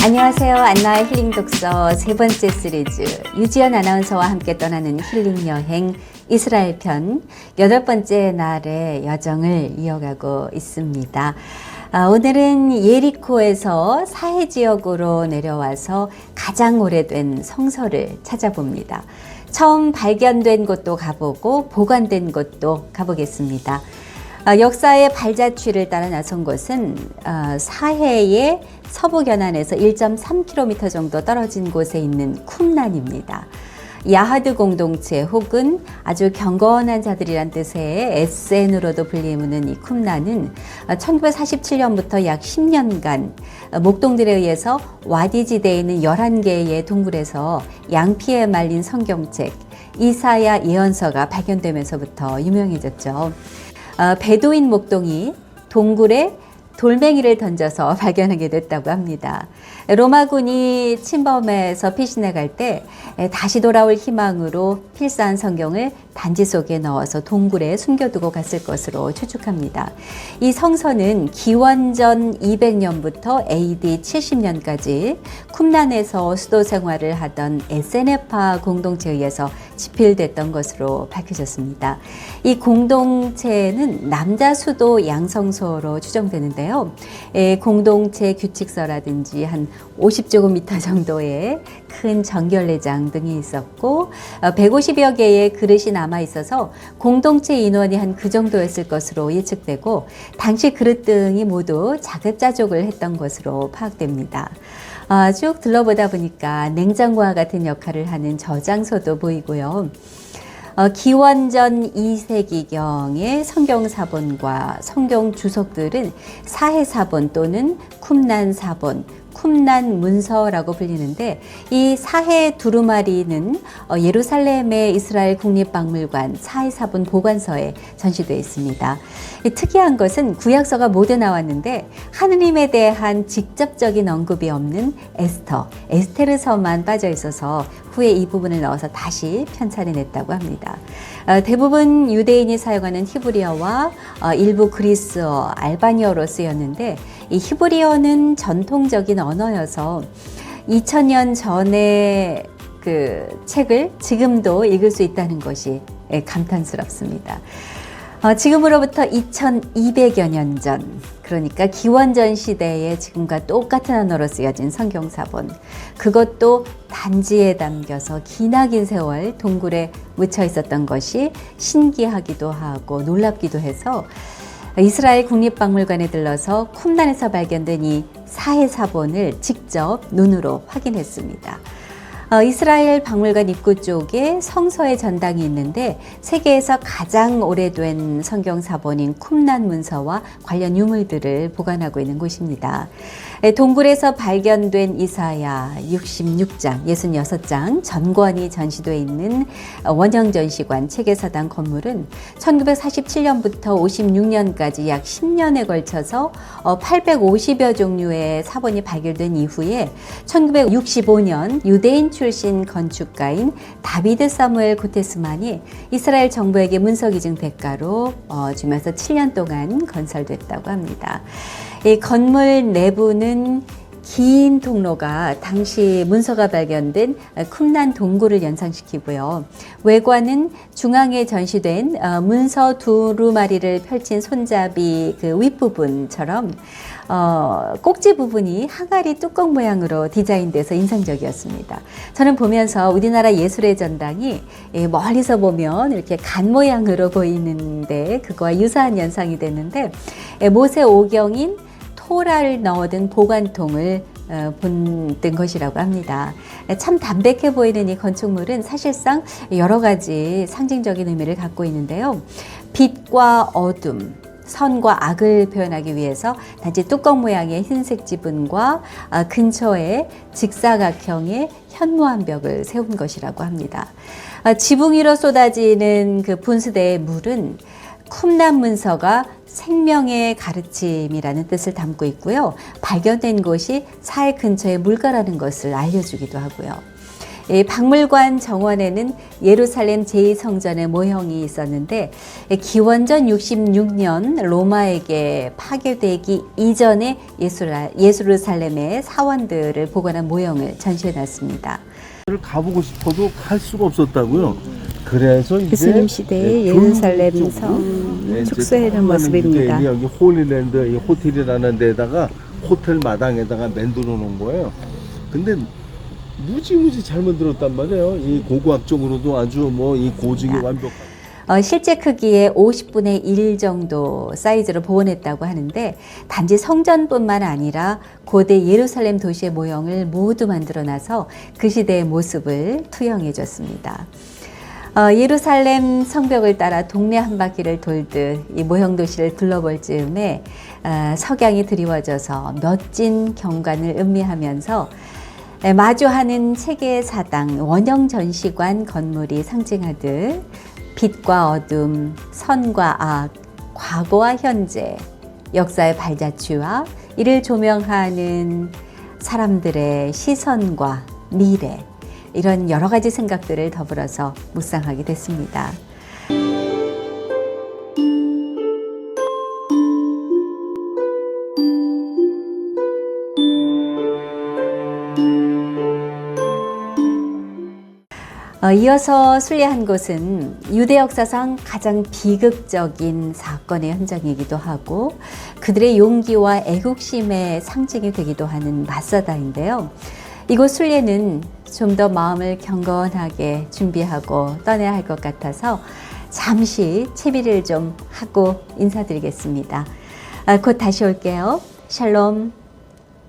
안녕하세요. 안나의 힐링 독서 세 번째 시리즈 유지연 아나운서와 함께 떠나는 힐링 여행 이스라엘 편 8번째 날의 여정을 이어가고 있습니다. 오늘은 예리코에서 사해 지역으로 내려와서 가장 오래된 성서를 찾아봅니다. 처음 발견된 곳도 가보고 보관된 곳도 가보겠습니다. 역사의 발자취를 따라 나선 곳은 사해의 서부 견안에서 1.3km 정도 떨어진 곳에 있는 쿰란입니다. 야하드 공동체 혹은 아주 경건한 자들이란 뜻의 SN으로도 불리는 이 쿰란은 1947년부터 약 10년간 목동들에 의해서 와디 지대에 있는 11개의 동굴에서 양피에 말린 성경책 이사야 예언서가 발견되면서부터 유명해졌죠. 베두인 목동이 동굴에 돌멩이를 던져서 발견하게 됐다고 합니다. 로마군이 침범해서 피신해 갈 때 다시 돌아올 희망으로 필사한 성경을 단지 속에 넣어서 동굴에 숨겨두고 갔을 것으로 추측합니다. 이 성서는 기원전 200년부터 AD 70년까지 쿰란에서 수도 생활을 하던 에세네파 공동체에 의해서 집필됐던 것으로 밝혀졌습니다. 이 공동체는 남자 수도 양성소로 추정되는데요. 공동체 규칙서라든지 한 50제곱미터 정도의 큰 정결례장 등이 있었고 150여 개의 그릇이 남아 있어서 공동체 인원이 한 그 정도였을 것으로 예측되고 당시 그릇 등이 모두 자급자족을 했던 것으로 파악됩니다. 쭉 둘러보다 보니까 냉장고와 같은 역할을 하는 저장소도 보이고요. 기원전 2세기경의 성경사본과 성경 주석들은 사해사본 또는 쿰란사본, 쿰란문서라고 불리는데 이 사해 두루마리는 예루살렘의 이스라엘 국립박물관 사해사본 보관소에 전시되어 있습니다. 특이한 것은 구약서가 모두 나왔는데 하느님에 대한 직접적인 언급이 없는 에스테르서만 빠져 있어서 후에 이 부분을 넣어서 다시 편찬해냈다고 합니다. 대부분 유대인이 사용하는 히브리어와 일부 그리스어, 알바니어로 쓰였는데 이 히브리어는 전통적인 언어여서 2000년 전의 그 책을 지금도 읽을 수 있다는 것이 감탄스럽습니다. 지금으로부터 2200여 년 전, 그러니까 기원전 시대에 지금과 똑같은 언어로 쓰여진 성경사본, 그것도 단지에 담겨서 기나긴 세월 동굴에 묻혀 있었던 것이 신기하기도 하고 놀랍기도 해서 이스라엘 국립박물관에 들러서 쿰란에서 발견된 이 사해사본을 직접 눈으로 확인했습니다. 이스라엘 박물관 입구 쪽에 성서의 전당이 있는데 세계에서 가장 오래된 성경사본인 쿰란 문서와 관련 유물들을 보관하고 있는 곳입니다. 동굴에서 발견된 이사야 66장, 66장 전권이 전시되어 있는 원형전시관 체계사당 건물은 1947년부터 56년까지 약 10년에 걸쳐서 850여 종류의 사본이 발견된 이후에 1965년 유대인 출신 건축가인 다비드 사무엘 고테스만이 이스라엘 정부에게 문서기증 대가로 주면서 7년 동안 건설됐다고 합니다. 이 건물 내부는 긴 통로가 당시 문서가 발견된 쿰란 동굴을 연상시키고요. 외관은 중앙에 전시된 문서 두루마리를 펼친 손잡이 그 윗부분처럼 꼭지 부분이 항아리 뚜껑 모양으로 디자인돼서 인상적이었습니다. 저는 보면서 우리나라 예술의 전당이 멀리서 보면 이렇게 간 모양으로 보이는데 그거와 유사한 연상이 됐는데 모세 오경인 토라를 넣어둔 보관통을 본뜬 것이라고 합니다. 참 담백해 보이는 이 건축물은 사실상 여러 가지 상징적인 의미를 갖고 있는데요. 빛과 어둠, 선과 악을 표현하기 위해서 단지 뚜껑 모양의 흰색 지붕과 근처에 직사각형의 현무암 벽을 세운 것이라고 합니다. 지붕 위로 쏟아지는 그 분수대의 물은 쿰란 문서가 생명의 가르침이라는 뜻을 담고 있고요. 발견된 곳이 사해 근처에 물가라는 것을 알려주기도 하고요. 이 박물관 정원에는 예루살렘 제2성전의 모형이 있었는데 기원전 66년 로마에게 파괴되기 이전에 예루살렘의 사원들을 복원한 모형을 전시해놨습니다. 가보고 싶어도 갈 수가 없었다고요. 그래서 이제 예수님 시대의 예루살렘 성 축소해놓은 모습입니다. 여기 홀리랜드 이 호텔이라는 데다가 호텔 마당에다가 만들어 놓은 거예요. 근데 무지무지 잘 만들었단 말이에요. 이 고고학적으로도 아주 뭐 이 고증이 완벽한. 실제 크기의 50분의 1 정도 사이즈로 복원했다고 하는데 단지 성전뿐만 아니라 고대 예루살렘 도시의 모형을 모두 만들어놔서 그 시대의 모습을 투영해 줬습니다. 예루살렘 성벽을 따라 동네 한 바퀴를 돌듯 이 모형 도시를 둘러볼 즈음에 석양이 드리워져서 멋진 경관을 음미하면서 마주하는 세계의 사당 원형 전시관 건물이 상징하듯 빛과 어둠, 선과 악, 과거와 현재, 역사의 발자취와 이를 조명하는 사람들의 시선과 미래, 이런 여러 가지 생각들을 더불어서 묵상하게 됐습니다. 이어서 순례한 곳은 유대 역사상 가장 비극적인 사건의 현장이기도 하고 그들의 용기와 애국심의 상징이 되기도 하는 마사다인데요. 이곳 순례는 좀 더 마음을 경건하게 준비하고 떠나야 할 것 같아서 잠시 채비를 좀 하고 인사드리겠습니다. 곧 다시 올게요. 샬롬.